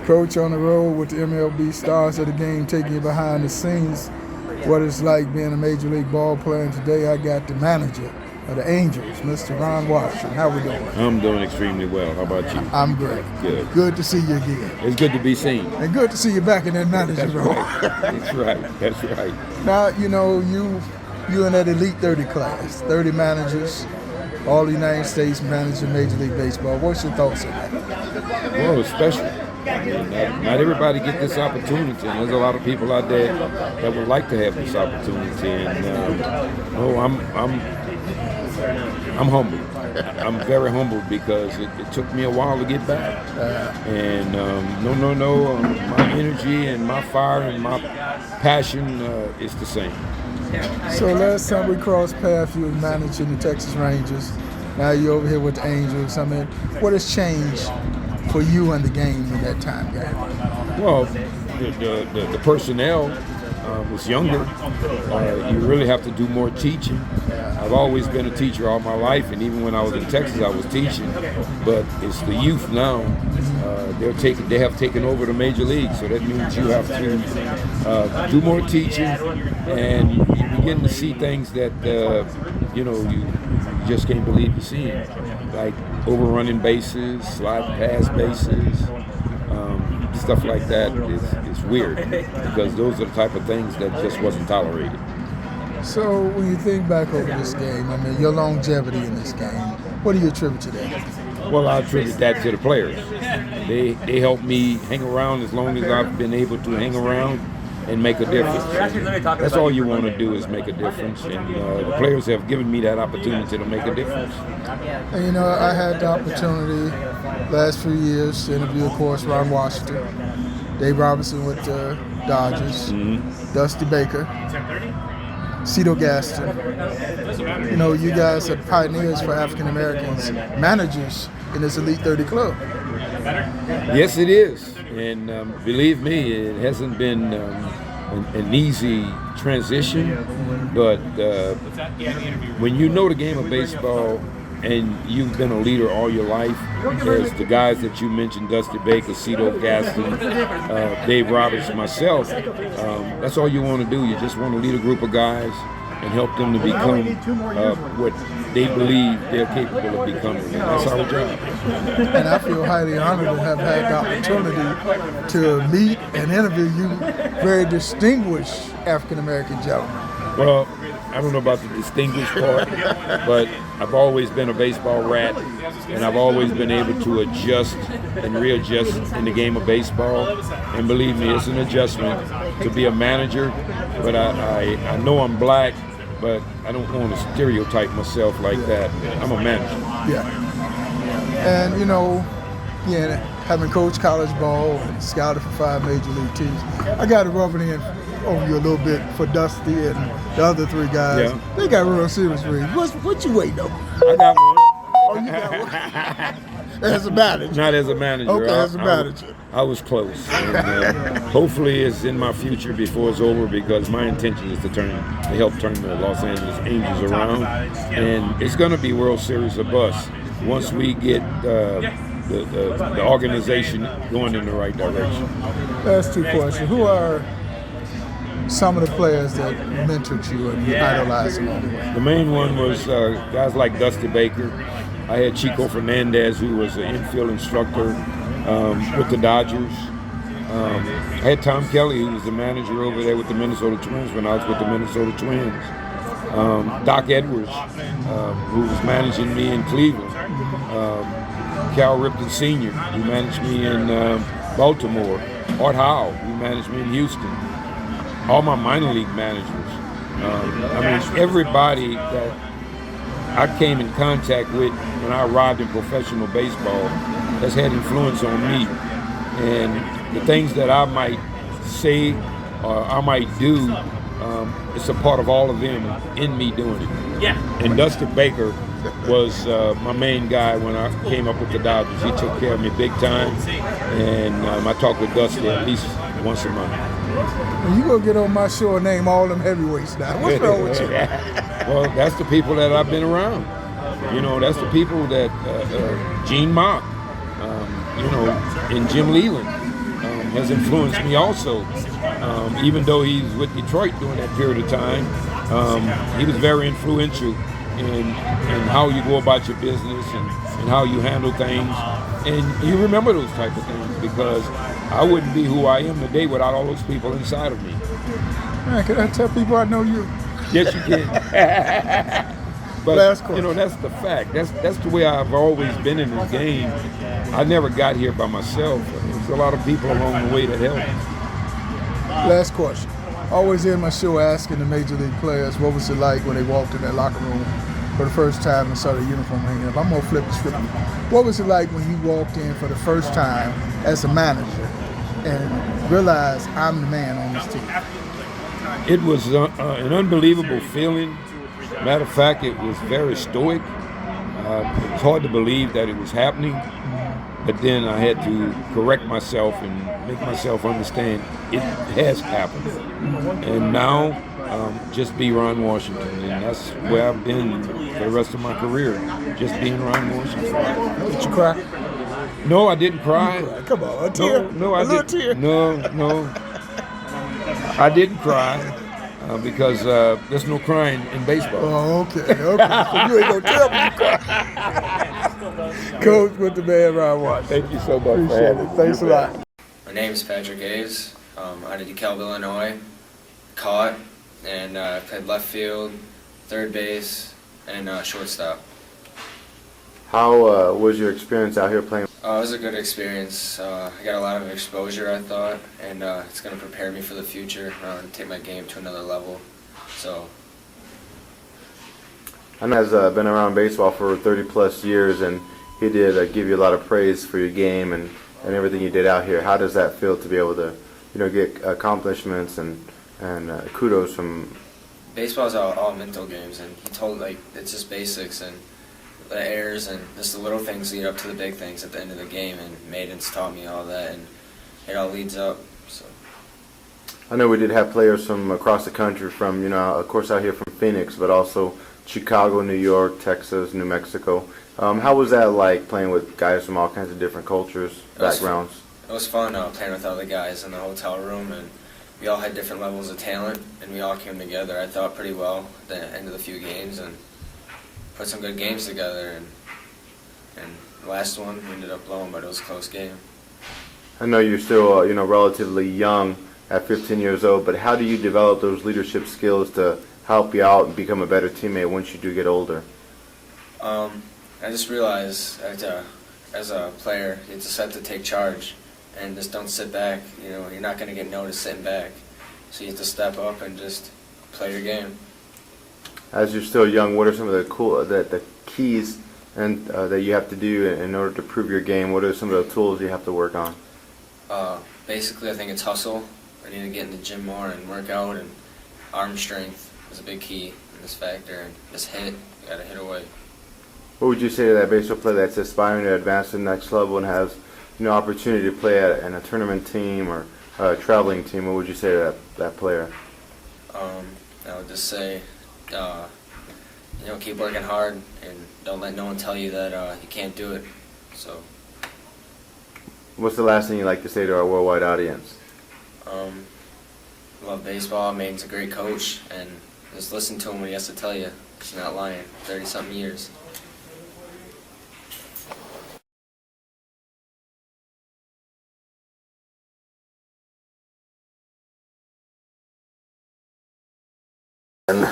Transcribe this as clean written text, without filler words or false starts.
Coach, on the road with the MLB Stars of the Game, taking you behind the scenes, what it's like being a Major League ball player. And today I got the manager of the Angels, Mr. Ron Washington. How we doing? I'm doing extremely well. How about you? I'm great. Good. Good to see you again. It's good to be seen. And good to see you back in that manager role. That's right. That's right. Now, you know, you in that Elite 30 class, 30 managers, all the United States managing Major League Baseball. What's your thoughts on that? Well, it's special. Not everybody get this opportunity. And there's a lot of people out there that would like to have this opportunity. And I'm humbled. I'm very humbled because it took me a while to get back. And my energy and my fire and my passion is the same. So last time we crossed paths, you were managing the Texas Rangers. Now you're over here with the Angels. I mean, what has changed for you and the game in that time, guy? Well, the personnel was younger. You really have to do more teaching. I've always been a teacher all my life, and even when I was in Texas, I was teaching. But it's the youth now. They have taken over the major league, so that means you have to do more teaching, and you begin to see things that you just can't believe you're seeing, like overrunning bases, slide past bases, stuff like that. It's weird because those are the type of things that just wasn't tolerated. So when you think back over this game, I mean, your longevity in this game, what do you attribute to that? Well, I attribute that to the players. They helped me hang around as long as I've been able to hang around and make a difference. That's all you want to do is make a difference, and the players have given me that opportunity to make a difference. And you know, I had the opportunity last few years to interview, of course, Ron Washington, Dave Robertson with the Dodgers, Dusty Baker, Cito Gaston. You know, you guys are pioneers for African Americans, managers in this Elite 30 club. Yes, it is. And believe me, it hasn't been an easy transition. But when you know the game of baseball and you've been a leader all your life, as the guys that you mentioned, Dusty Baker, Cito Gaston, Dave Roberts, myself, that's all you want to do. You just want to lead a group of guys and help them to become what they believe they're capable of becoming. And that's our job. And I feel highly honored to have had the opportunity to meet and interview you, very distinguished African-American gentlemen. Well, I don't know about the distinguished part, but I've always been a baseball rat, and I've always been able to adjust and readjust in the game of baseball. And believe me, it's an adjustment to be a manager, but I know I'm black, but I don't want to stereotype myself like that. I'm a manager. Yeah. And, you know, having coached college ball and scouted for 5 major league teams, I got to rub it in over you a little bit for Dusty and the other 3 guys. Yeah. They got real serious rings. What you waiting on? I got one. Oh, you got one? As a manager? Not as a manager. Okay, as a manager. I was close. And, hopefully it's in my future before it's over, because my intention is to help turn the Los Angeles Angels around. And it's going to be World Series or bust once we get the organization going in the right direction. Last 2 questions. Who are some of the players that mentored you and you idolized along the way? The main one was guys like Dusty Baker. I had Chico Fernandez, who was an infield instructor with the Dodgers. I had Tom Kelly, who was the manager over there with the Minnesota Twins when I was with the Minnesota Twins. Doc Edwards, who was managing me in Cleveland. Cal Ripken Sr., who managed me in Baltimore. Art Howe, who managed me in Houston. All my minor league managers. Everybody that I came in contact with when I arrived in professional baseball has had influence on me. And the things that I might say or I might do, it's a part of all of them in me doing it. Yeah. And Dusty Baker was my main guy when I came up with the Dodgers. He took care of me big time. And I talk with Dusty at least once a month. And you gonna get on my show and name all them heavyweights now. What's wrong with you? Well, that's the people that I've been around. You know, that's the people that Gene Mott, and Jim Leland. has influenced me also. Even though he's with Detroit during that period of time, he was very influential in how you go about your business and how you handle things. And you remember those type of things because I wouldn't be who I am today without all those people inside of me. Man, can I tell people I know you? Yes, you can. But you know, that's the fact. That's the way I've always been in this game. I never got here by myself. There's a lot of people along the way that helped me. Last question. Always end my show asking the major league players what was it like when they walked in that locker room for the first time and saw the uniform hanging up. I'm gonna flip the script. What was it like when you walked in for the first time as a manager and realized I'm the man on this team? It was an unbelievable feeling. Matter of fact, it was very stoic. It was hard to believe that it was happening, but then I had to correct myself and make myself understand it has happened. And now, just be Ron Washington, and that's where I've been for the rest of my career, just being Ron Washington. Did you cry? No, I didn't cry. Come on, a tear. No, I little didn't. tear. No, I didn't cry. Because there's no crying in baseball. Oh, okay. So you ain't gonna tell me you cry. Coach with the man, Ron Washington. Thank you so much. Appreciate it. Thanks a lot. My name is Patrick Aves. Out of DeKalb, Illinois. Caught and played left field, third base, and shortstop. How was your experience out here playing? It was a good experience. I got a lot of exposure, I thought, and it's going to prepare me for the future and take my game to another level. So. I know has been around baseball for 30 plus years, and he did give you a lot of praise for your game and everything you did out here. How does that feel to be able to, get accomplishments and kudos from? Baseball is all mental games, and he told it's just basics and the errors and just the little things lead up to the big things at the end of the game, and Maidens taught me all that, and it all leads up. So. I know we did have players from across the country, from of course out here from Phoenix, but also Chicago, New York, Texas, New Mexico. How was that like playing with guys from all kinds of different cultures, backgrounds? It was fun playing with other guys in the hotel room, and we all had different levels of talent, and we all came together, I thought, pretty well at the end of the few games, and put some good games together, and the last one we ended up blowing, but it was a close game. I know you're still relatively young at 15 years old, but how do you develop those leadership skills to help you out and become a better teammate once you do get older? I just realized that as a player, you just have to take charge and just don't sit back. You're not going to get noticed sitting back, so you have to step up and just play your game. As you're still young, what are some of the keys and that you have to do in order to prove your game? What are some of the tools you have to work on? Basically, I think it's hustle. I need to get in the gym more and work out, and arm strength is a big key in this factor. And just hit, you gotta hit away. What would you say to that baseball player that's aspiring to advance to the next level and has opportunity to play in a tournament team or a traveling team? What would you say to that player? I would just say, keep working hard and don't let no one tell you that you can't do it. So. What's the last thing you'd like to say to our worldwide audience? Love baseball. Maine's a great coach, and just listen to him when he has to tell you. He's not lying. 30-something years. And